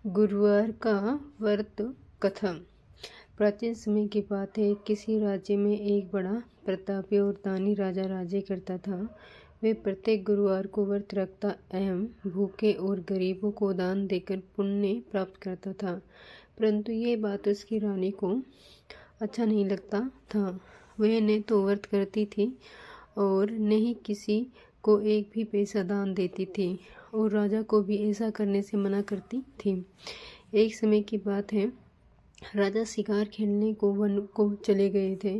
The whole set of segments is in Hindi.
गुरुवार का व्रत कथा। प्राचीन समय की बात है। किसी राज्य में एक बड़ा प्रतापी और दानी राजा राज्य करता था। वे प्रत्येक गुरुवार को व्रत रखता एवं भूखे और गरीबों को दान देकर पुण्य प्राप्त करता था। परंतु ये बात उसकी रानी को अच्छा नहीं लगता था। वह न तो व्रत करती थी और न ही किसी को एक भी पैसा दान देती थी और राजा को भी ऐसा करने से मना करती थी। एक समय की बात है, राजा शिकार खेलने को वन को चले गए थे।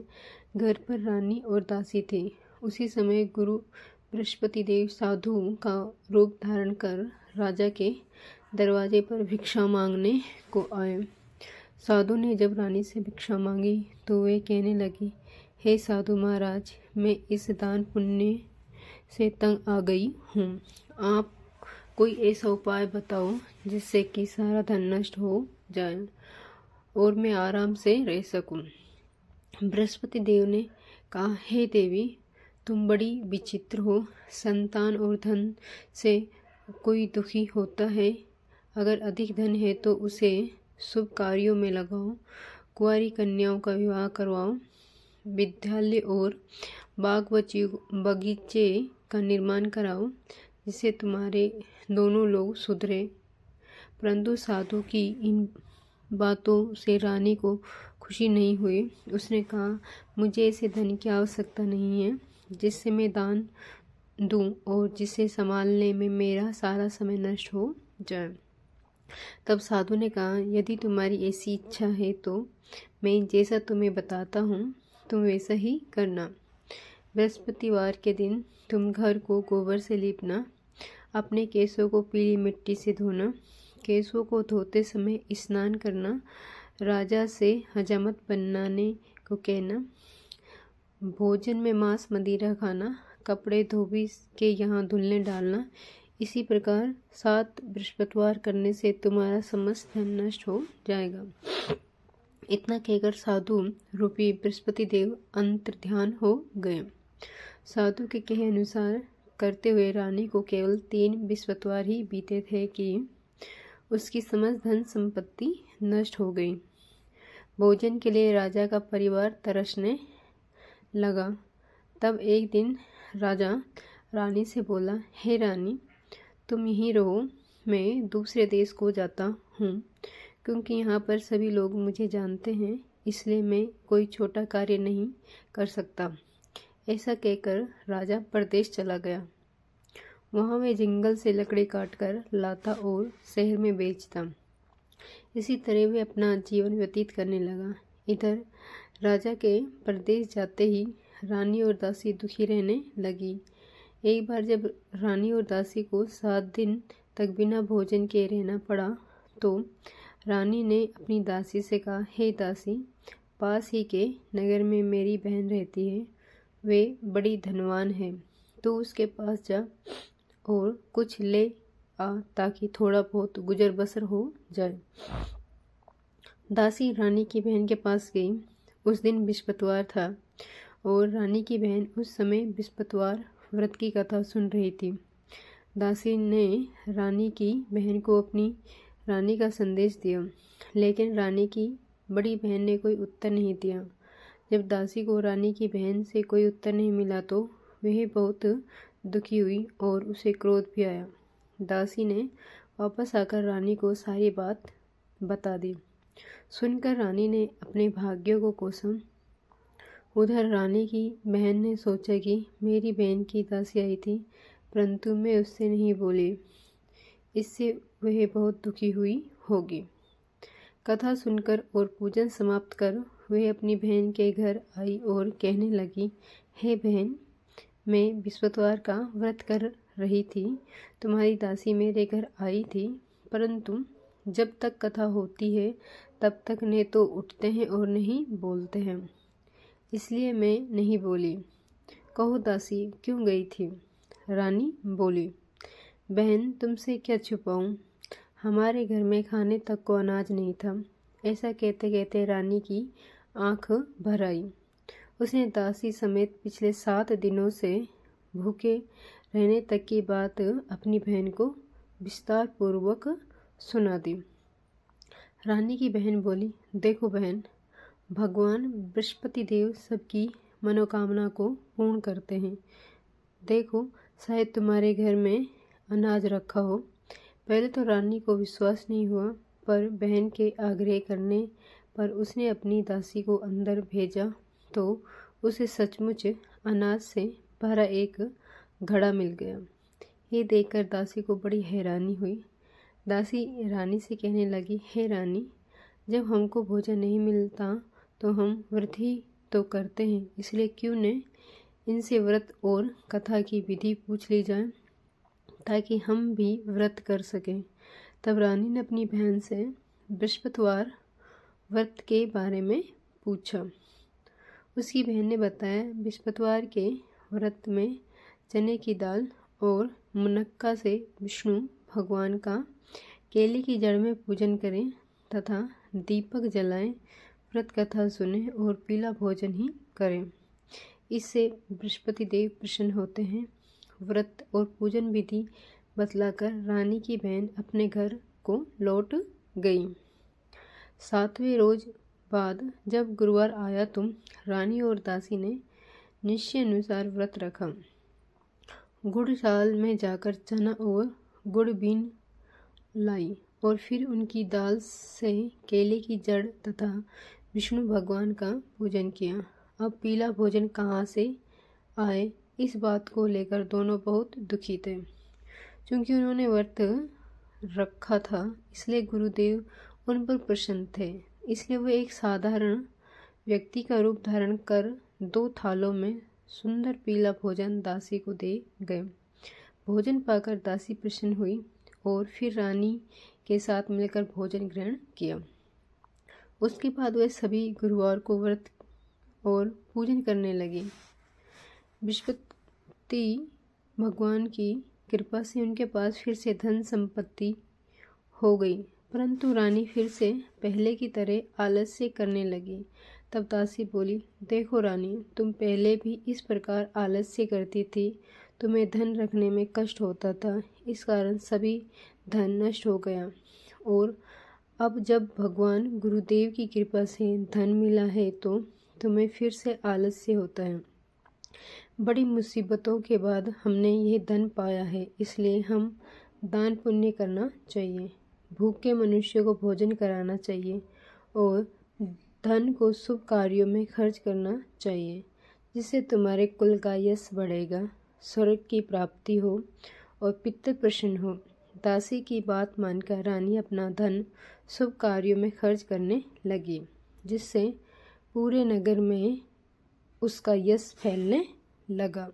घर पर रानी और दासी थी। उसी समय गुरु बृहस्पति देव साधु का रूप धारण कर राजा के दरवाजे पर भिक्षा मांगने को आए। साधु ने जब रानी से भिक्षा मांगी तो वे कहने लगी, हे साधु महाराज, मैं इस दान पुण्य से तंग आ गई हूँ। आप कोई ऐसा उपाय बताओ जिससे कि सारा धन नष्ट हो जाए और मैं आराम से रह सकूं। बृहस्पति देव ने कहा, हे देवी, तुम बड़ी विचित्र हो। संतान और धन से कोई दुखी होता है। अगर अधिक धन है तो उसे शुभ कार्यों में लगाओ, कुंवारी कन्याओं का विवाह करवाओ, विद्यालय और बाग बगीचे का निर्माण कराओ, जिससे तुम्हारे दोनों लोग सुधरे। परंतु साधु की इन बातों से रानी को खुशी नहीं हुई। उसने कहा, मुझे ऐसे धन की आवश्यकता नहीं है जिससे मैं दान दूं और जिसे संभालने में मेरा सारा समय नष्ट हो जाए। तब साधु ने कहा, यदि तुम्हारी ऐसी इच्छा है तो मैं जैसा तुम्हें बताता हूँ तुम वैसा ही करना। बृहस्पतिवार के दिन तुम घर को गोबर से लीपना, अपने केशों को पीली मिट्टी से धोना, केशों को धोते समय स्नान करना, राजा से हजामत बनाने को कहना, भोजन में मांस मदिरा खाना, कपड़े धोबी के यहाँ धुलने डालना। इसी प्रकार 7 बृहस्पतिवार करने से तुम्हारा समस्त धन नष्ट हो जाएगा। इतना कहकर साधु रूपी बृहस्पति देव अंतर्ध्यान हो गए। साधु के कहे अनुसार करते हुए रानी को केवल 3 बृहस्पतिवार ही बीते थे कि उसकी समस्त धन संपत्ति नष्ट हो गई। भोजन के लिए राजा का परिवार तरसने लगा। तब एक दिन राजा रानी से बोला, हे रानी, तुम यहीं रहो, मैं दूसरे देश को जाता हूँ, क्योंकि यहाँ पर सभी लोग मुझे जानते हैं, इसलिए मैं कोई छोटा कार्य नहीं कर सकता। ऐसा कहकर राजा परदेश चला गया। वहाँ वे जंगल से लकड़ी काटकर लाता और शहर में बेचता। इसी तरह वे अपना जीवन व्यतीत करने लगा। इधर राजा के परदेश जाते ही रानी और दासी दुखी रहने लगी। एक बार जब रानी और दासी को 7 दिन तक बिना भोजन के रहना पड़ा तो रानी ने अपनी दासी से कहा, हे दासी, पास ही के नगर में मेरी बहन रहती है। वे बड़ी धनवान है, तो उसके पास जा और कुछ ले आ ताकि थोड़ा बहुत गुजर बसर हो जाए। दासी रानी की बहन के पास गई। उस दिन बृहस्पतिवार था और रानी की बहन उस समय बृहस्पतिवार व्रत की कथा सुन रही थी। दासी ने रानी की बहन को अपनी रानी का संदेश दिया, लेकिन रानी की बड़ी बहन ने कोई उत्तर नहीं दिया। जब दासी को रानी की बहन से कोई उत्तर नहीं मिला तो वह बहुत दुखी हुई और उसे क्रोध भी आया। दासी ने वापस आकर रानी को सारी बात बता दी। सुनकर रानी ने अपने भाग्यों को कोसा। उधर रानी की बहन ने सोचा कि मेरी बहन की दासी आई थी, परंतु मैं उससे नहीं बोली, इससे वह बहुत दुखी हुई होगी। कथा सुनकर और पूजन समाप्त कर वह अपनी बहन के घर आई और कहने लगी, हे बहन, मैं बृहस्पतिवार का व्रत कर रही थी। तुम्हारी दासी मेरे घर आई थी, परंतु जब तक कथा होती है तब तक न तो उठते हैं और नहीं बोलते हैं, इसलिए मैं नहीं बोली। कहो दासी, क्यों गई थी? रानी बोली, बहन, तुमसे क्या छुपाऊं? हमारे घर में खाने तक को अनाज नहीं था। ऐसा कहते कहते रानी की आंख भर आई। उसने दासी समेत पिछले 7 दिनों से भूखे रहने तक की बात अपनी बहन को विस्तार पूर्वक सुना दी। रानी की बहन बोली, देखो बहन, भगवान बृहस्पति देव सबकी मनोकामना को पूर्ण करते हैं। देखो, शायद तुम्हारे घर में अनाज रखा हो। पहले तो रानी को विश्वास नहीं हुआ, पर बहन के आग्रह करने पर उसने अपनी दासी को अंदर भेजा तो उसे सचमुच अनाज से भरा एक घड़ा मिल गया। ये देखकर दासी को बड़ी हैरानी हुई। दासी रानी से कहने लगी, हे रानी, जब हमको भोजन नहीं मिलता तो हम व्रत ही तो करते हैं, इसलिए क्यों न इनसे व्रत और कथा की विधि पूछ ली जाए ताकि हम भी व्रत कर सकें। तब रानी ने अपनी बहन से बृहस्पतिवार व्रत के बारे में पूछा। उसकी बहन ने बताया, बृहस्पतिवार के व्रत में चने की दाल और मुनक्का से विष्णु भगवान का केले की जड़ में पूजन करें तथा दीपक जलाएं, व्रत कथा सुने और पीला भोजन ही करें। इससे बृहस्पति देव प्रसन्न होते हैं। व्रत और पूजन विधि बतलाकर रानी की बहन अपने घर को लौट गई। 7वें रोज बाद जब गुरुवार आया तो रानी और दासी ने निश्चय अनुसार व्रत रखा। गुड़शाल में जाकर चना और गुड़ बीन लाई और फिर उनकी दाल से केले की जड़ तथा विष्णु भगवान का पूजन किया। अब पीला भोजन कहाँ से आए, इस बात को लेकर दोनों बहुत दुखी थे। क्योंकि उन्होंने व्रत रखा था, इसलिए गुरुदेव उन पर प्रसन्न थे। इसलिए वे एक साधारण व्यक्ति का रूप धारण कर 2 थालों में सुंदर पीला भोजन दासी को दे गए। भोजन पाकर दासी प्रसन्न हुई और फिर रानी के साथ मिलकर भोजन ग्रहण किया। उसके बाद वे सभी गुरुवार को व्रत और पूजन करने लगे। बृहस्पति भगवान की कृपा से उनके पास फिर से धन संपत्ति हो गई, परंतु रानी फिर से पहले की तरह आलस्य करने लगी। तब दासी बोली, देखो रानी, तुम पहले भी इस प्रकार आलस्य करती थी, तुम्हें धन रखने में कष्ट होता था, इस कारण सभी धन नष्ट हो गया, और अब जब भगवान गुरुदेव की कृपा से धन मिला है तो तुम्हें फिर से आलस्य होता है। बड़ी मुसीबतों के बाद हमने ये धन पाया है, इसलिए हम दान पुण्य करना चाहिए, भूखे मनुष्य को भोजन कराना चाहिए और धन को शुभ कार्यों में खर्च करना चाहिए, जिससे तुम्हारे कुल का यश बढ़ेगा, स्वर्ग की प्राप्ति हो और पितर प्रसन्न हो। दासी की बात मानकर रानी अपना धन शुभ कार्यों में खर्च करने लगी, जिससे पूरे नगर में उसका यश फैलने लगा।